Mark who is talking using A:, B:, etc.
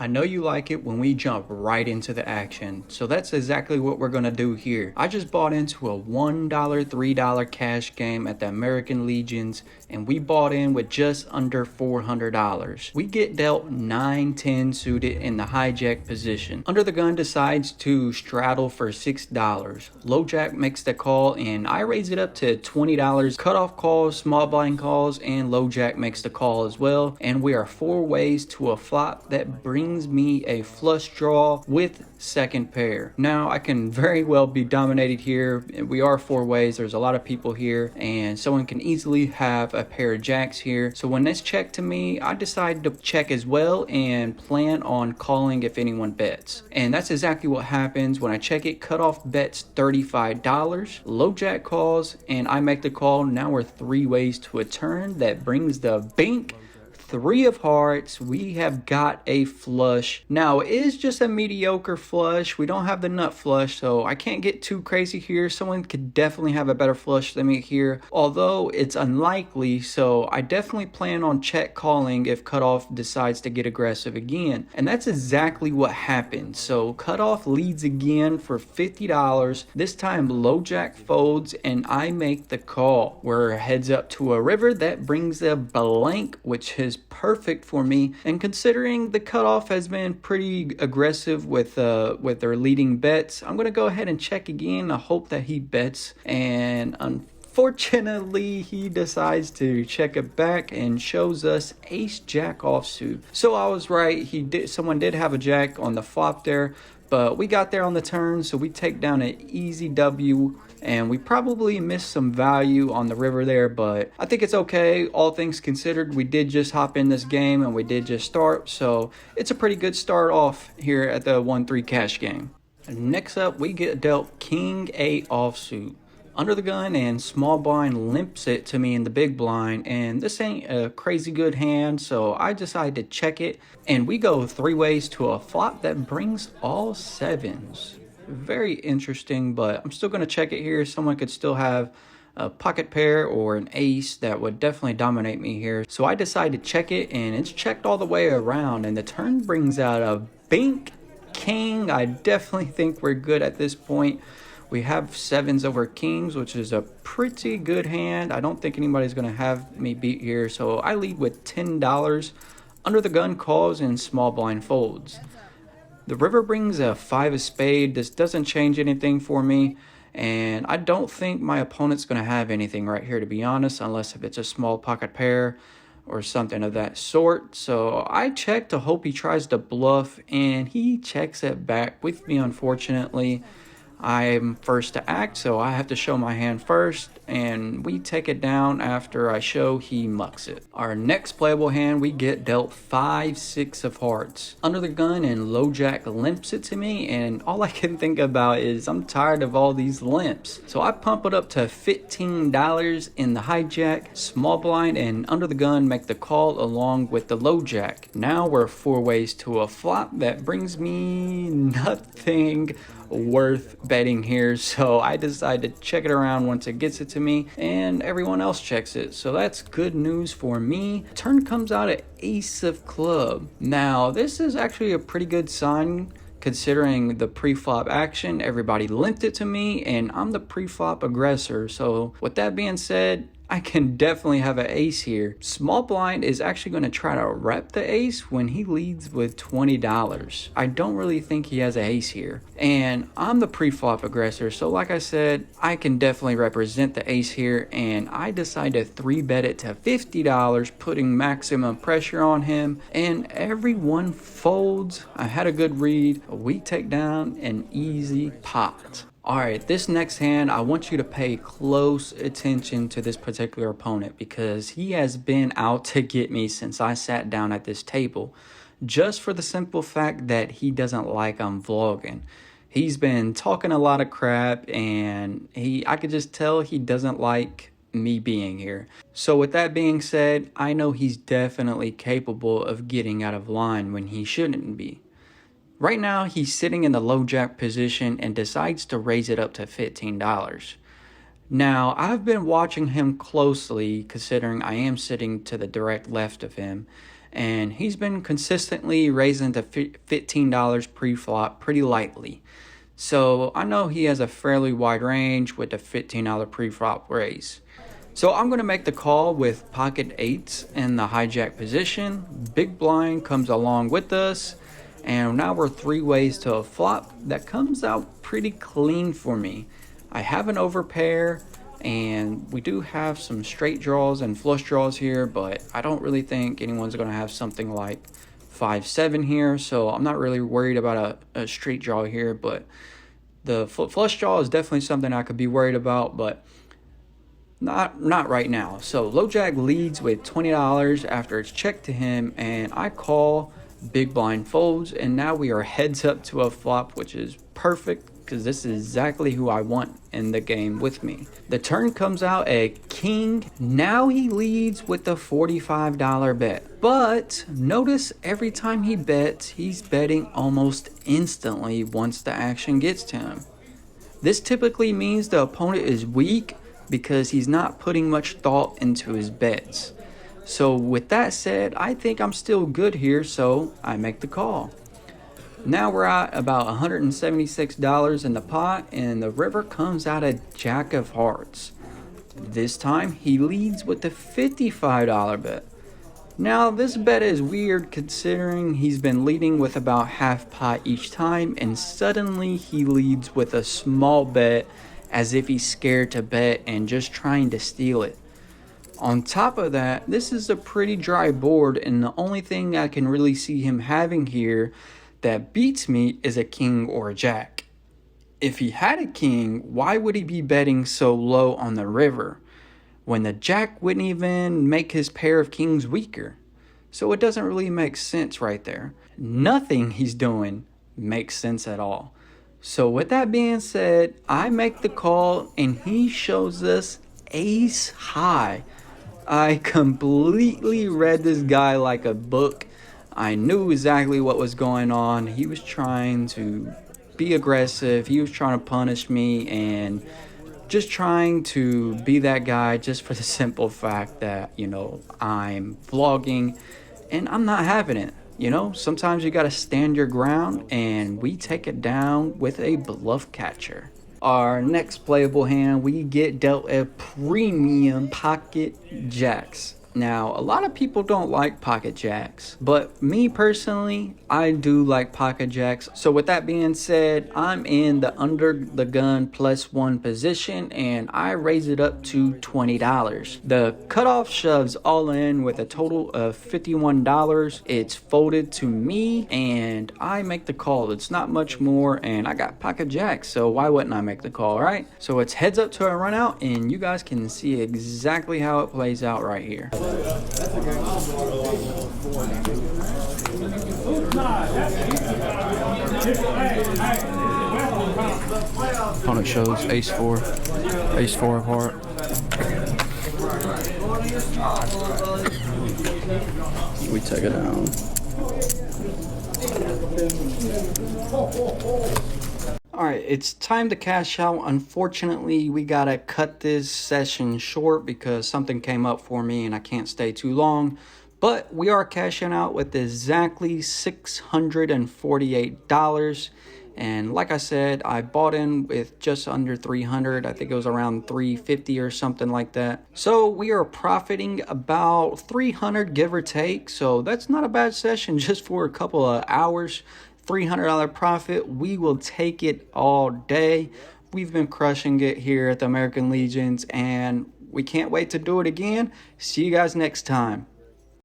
A: I know you like it when we jump right into the action, so that's exactly what we're gonna do here. I just bought into a $1, $3 cash game at the American Legions, and we bought in with just under $400. We get dealt 9-10 suited in the hijack position. Under the gun decides to straddle for $6. Low jack makes the call, and I raise it up to $20. Cutoff calls, small blind calls, and low jack makes the call as well, and we are 4 ways to a flop that brings me a flush draw with second pair. Now I can very well be dominated here. We are 4 ways, there's a lot of people here, and someone can easily have a pair of jacks here. So when this checked to me, I decided to check as well and plan on calling if anyone bets. And that's exactly what happens. When I check it, cutoff bets $35, low jack calls, and I make the call. Now we're 3 ways to a turn. That brings the bank 3 of hearts. We have got a flush. Now it is just a mediocre flush. We don't have the nut flush, so I can't get too crazy here. Someone could definitely have a better flush than me here, although it's unlikely. So I definitely plan on check calling if cutoff decides to get aggressive again, and that's exactly what happened. So cutoff leads again for $50. This time low jack folds and I make the call. We're heads up to a river. That brings a blank, which is perfect for me, and considering the cutoff has been pretty aggressive with their leading bets, I'm gonna go ahead and check again. I hope that he bets, and unfortunately he decides to check it back and shows us ace jack offsuit. So I was right, someone did have a jack on the flop there, but we got there on the turn, so we take down an easy W, and we probably missed some value on the river there, but I think it's okay. All things considered, we did just hop in this game and we did just start, so it's a pretty good start off here at the 1-3 cash game. Next up, we get dealt King 8 offsuit. Under the gun and small blind limps it to me in the big blind, and this ain't a crazy good hand, so I decide to check it, and we go 3 ways to a flop that brings all 7s. Very interesting, but I'm still going to check it here. Someone could still have a pocket pair or an ace that would definitely dominate me here, so I decide to check it, and it's checked all the way around, and the turn brings out a bink king. I definitely think we're good at this point. We have 7s over kings, which is a pretty good hand. I don't think anybody's going to have me beat here, so I lead with $10. Under the gun calls and small blind folds. The river brings a 5 of spade. This doesn't change anything for me, and I don't think my opponent's going to have anything right here, to be honest, unless if it's a small pocket pair or something of that sort. So I check to hope he tries to bluff, and he checks it back with me, unfortunately. I'm first to act, so I have to show my hand first, and we take it down after I show he mucks it. Our next playable hand, we get dealt 5-6 of hearts. Under the gun and low jack limps it to me, and all I can think about is I'm tired of all these limps. So I pump it up to $15 in the hijack, small blind, and under the gun make the call along with the low jack. Now we're 4 ways to a flop that brings me nothing worth betting here, so I decide to check it around once it gets it to me, and everyone else checks it, so that's good news for me. Turn comes out at ace of club. Now this is actually a pretty good sign considering the pre-flop action. Everybody limped it to me, and I'm the pre-flop aggressor, so with that being said, I can definitely have an ace here. Small blind is actually going to try to rep the ace when he leads with $20. I don't really think he has an ace here. And I'm the pre-flop aggressor, so like I said, I can definitely represent the ace here, and I decide to 3-bet it to $50, putting maximum pressure on him, and everyone folds. I had a good read. We take down an easy pot. Alright, this next hand, I want you to pay close attention to this particular opponent, because he has been out to get me since I sat down at this table, just for the simple fact that he doesn't like I'm vlogging. He's been talking a lot of crap, and I could just tell he doesn't like me being here. So with that being said, I know he's definitely capable of getting out of line when he shouldn't be. Right now, he's sitting in the low jack position and decides to raise it up to $15. Now, I've been watching him closely, considering I am sitting to the direct left of him, and he's been consistently raising to $15 pre-flop pretty lightly. So I know he has a fairly wide range with the $15 pre-flop raise. So I'm going to make the call with pocket eights in the hijack position. Big blind comes along with us. And now we're 3 ways to a flop that comes out pretty clean for me. I have an overpair, and we do have some straight draws and flush draws here, but I don't really think anyone's going to have something like 5-7 here. So I'm not really worried about a straight draw here, but the flush draw is definitely something I could be worried about, but not right now. So low jack leads with $20 after it's checked to him, and I call. Big blind folds, and now we are heads up to a flop, which is perfect because this is exactly who I want in the game with me. The turn comes out a king. Now he leads with the $45 bet, but notice every time he bets, he's betting almost instantly once the action gets to him. This typically means the opponent is weak because he's not putting much thought into his bets. So with that said, I think I'm still good here, so I make the call. Now we're at about $176 in the pot, and the river comes out a jack of hearts. This time he leads with the $55 bet. Now this bet is weird considering he's been leading with about half pot each time, and suddenly he leads with a small bet as if he's scared to bet and just trying to steal it. On top of that, this is a pretty dry board, and the only thing I can really see him having here that beats me is a king or a jack. If he had a king, why would he be betting so low on the river when the jack wouldn't even make his pair of kings weaker? So it doesn't really make sense right there. Nothing he's doing makes sense at all. So with that being said, I make the call, and he shows us ace high. I completely read this guy like a book. I knew exactly what was going on. He was trying to be aggressive. He was trying to punish me and just trying to be that guy just for the simple fact that, I'm vlogging and I'm not having it. Sometimes you got to stand your ground, and we take it down with a bluff catcher. Our next playable hand, we get dealt a premium pocket jacks. Now, a lot of people don't like pocket jacks, but me personally, I do like pocket jacks. So with that being said, I'm in the under the gun +1 position, and I raise it up to $20. The cutoff shoves all in with a total of $51. It's folded to me, and I make the call. It's not much more, and I got pocket jacks, so why wouldn't I make the call, right? So it's heads up to a run out, and you guys can see exactly how it plays out right here. Opponent shows ace-4 of heart. We take it down. Alright, it's time to cash out. Unfortunately, we gotta cut this session short because something came up for me and I can't stay too long. But we are cashing out with exactly $648. And like I said, I bought in with just under 300. I think it was around 350 or something like that. So we are profiting about 300, give or take. So that's not a bad session just for a couple of hours. $300 profit. We will take it all day. We've been crushing it here at the American Legions, and we can't wait to do it again. See you guys next time.